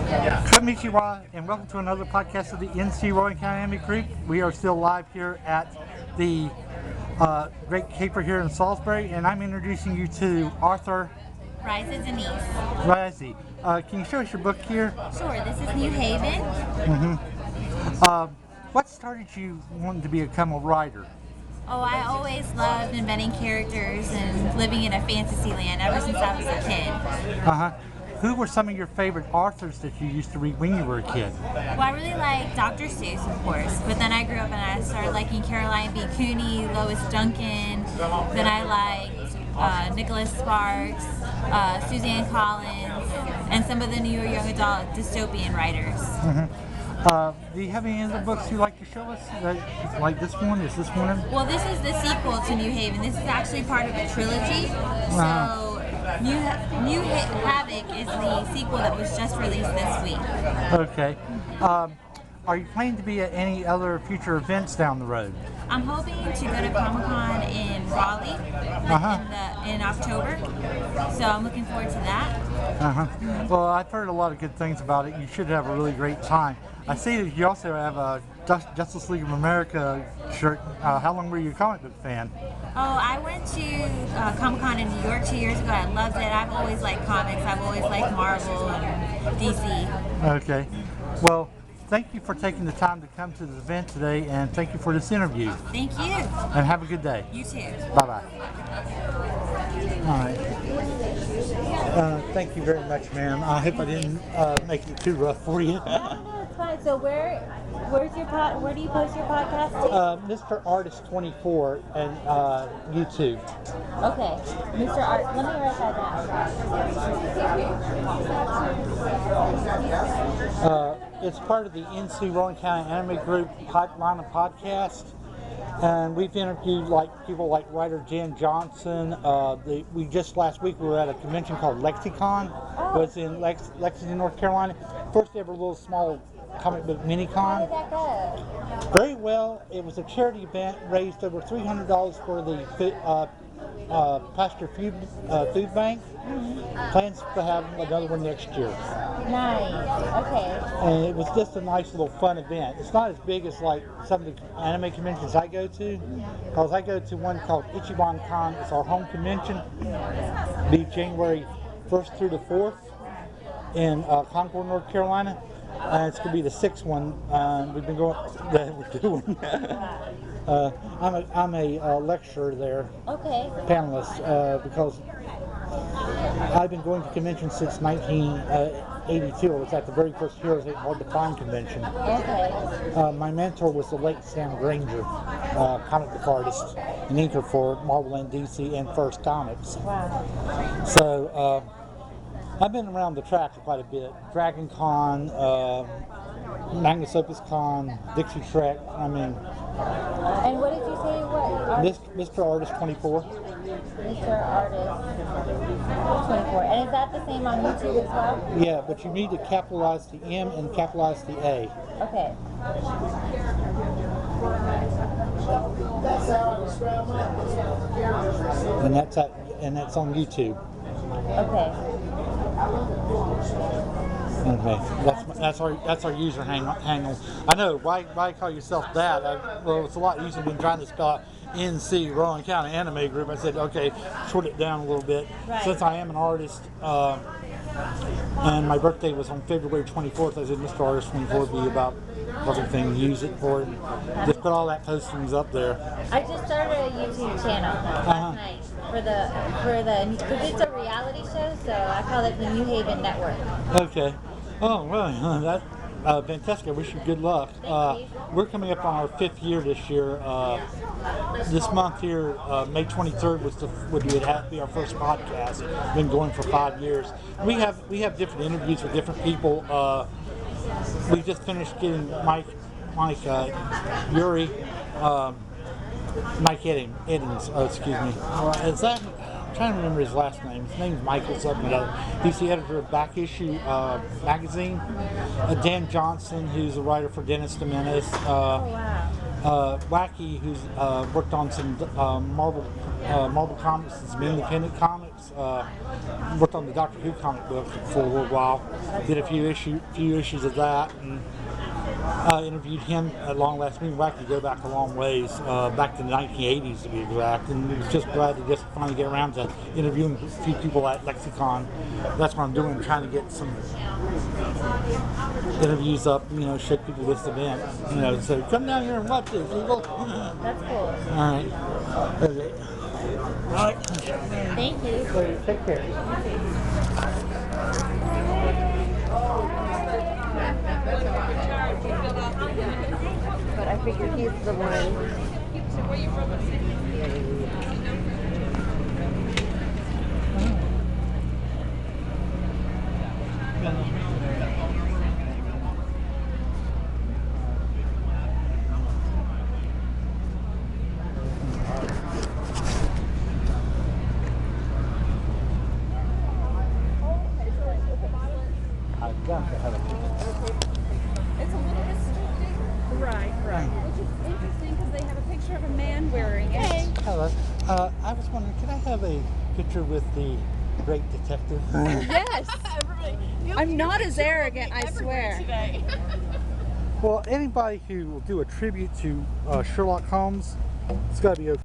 Konnichiwa, and welcome to another podcast of the NC Rowan County Anime Group. We are still live here at the Great Caper here in Salisbury, and I'm introducing you to Arthur Riza Denise. Risey. Can you show us your book here? Sure, this is New Haven. What started you wanting to become a writer? Oh, I always loved inventing characters and living in a fantasy land ever since I was a kid. Who were some of your favorite authors that you used to read when you were a kid? Well, I really liked Dr. Seuss, of course, but then I grew up and I started liking Caroline B. Cooney, Lois Duncan, then I liked Nicholas Sparks, Suzanne Collins, and some of the newer young adult dystopian writers. Do you have any other books you'd like to show us? Like this one? Is this one? Well, this is the sequel to New Haven. This is actually part of a trilogy. So New Havoc is the sequel that was just released this week. Okay. Are you planning to be at any other future events down the road? I'm hoping to go to Comic-Con in Raleigh in October, so I'm looking forward to that. Well, I've heard a lot of good things about it. You should have a really great time. I see that you also have a Justice League of America shirt. How long were you a comic book fan? Oh, I went to Comic-Con in New York 2 years ago. I loved it. I've always liked comics. I've always liked Marvel and DC. Okay. Well, thank you for taking the time to come to this event today, and thank you for this interview. Thank you. And have a good day. You too. Bye-bye. All right. Thank you very much, ma'am. I hope I didn't make it too rough for you. No, it's fine. So where do you post your podcast to? Mr. Artist 24 and YouTube. Okay, Mr. Art. Let me write that down. It's part of the NC Rowan County Anime Group pipeline of podcast. And we've interviewed people like writer Jan Johnson. We just last week we were at a convention called Lexicon. It was in Lexington, North Carolina. First ever little small comic book mini con. How did that go? Very well. It was a charity event. Raised over $300 for the Pasture Food Bank. Plans to have another one next year. Nice. Okay. And it was just a nice little fun event. It's not as big as like some of the anime conventions I go to, because I go to one called Ichiban Con. It's our home convention. Be January 1st through the 4th in Concord, North Carolina. And it's going to be the 6th one we've been going that we're doing. I'm a lecturer there. Okay. Panelist because I've been going to conventions since 1982. It was at the very first Heroes Ain't Hard to Find convention. Okay. My mentor was the late Sam Granger, comic book artist and inker for Marvel and DC and First Comics. Wow. So I've been around the track for quite a bit. Dragon Con, Magnus Opus Con, Dixie Trek. I mean. And what did you say? What? Mr. Artist 24. Mr. Artist 24. And is that the same on YouTube as well? Yeah, but you need to capitalize the M and capitalize the A. Okay. And that's on YouTube. Okay. Okay, that's our user handle. I know. Why call yourself that? Well, it's a lot easier than trying to spell out NC Rowan County Anime Group. I said, okay, short it down a little bit. Right. Since I am an artist, and my birthday was on February 24th, I said Mr. Artist 24 would be about everything. Use it for it. Just put all that postings up there. I just started a YouTube channel last night because it's a reality show, so I call it the New Haven Network. Okay. Oh, really? That's fantastic. I wish you good luck. We're coming up on our 5th year this year. This month here, May 23rd would be our first podcast. Been going for 5 years. We have different interviews with different people. We just finished getting Mike Yuri, Mike Eddings. Excuse me. Is that? I'm trying to remember his last name. His name's Michael something or other. He's the editor of Back Issue magazine. Dan Johnson, who's a writer for Dennis Domenis. Wacky, who's worked on some Marvel Marvel Comics and some independent comics. Worked on the Doctor Who comic book for a little while. Did a few issues of that, and interviewed him at Long Last Meeting. We actually go back a long ways, back to the 1980s to be exact, and was just glad to just finally get around to interviewing a few people at Lexicon. That's what I'm doing, trying to get some interviews up, shake people this event, so come down here and watch this, people. That's cool. Alright. Okay. Alright. Thank you. So take care. But I figure he's the one. I've got to have a It's a little restricting. Right. Which is interesting because they have a picture of a man wearing it. Hello. I was wondering, could I have a picture with the great detective? Yes. I'm not as arrogant, I swear. Well, anybody who will do a tribute to Sherlock Holmes, it's got to be okay.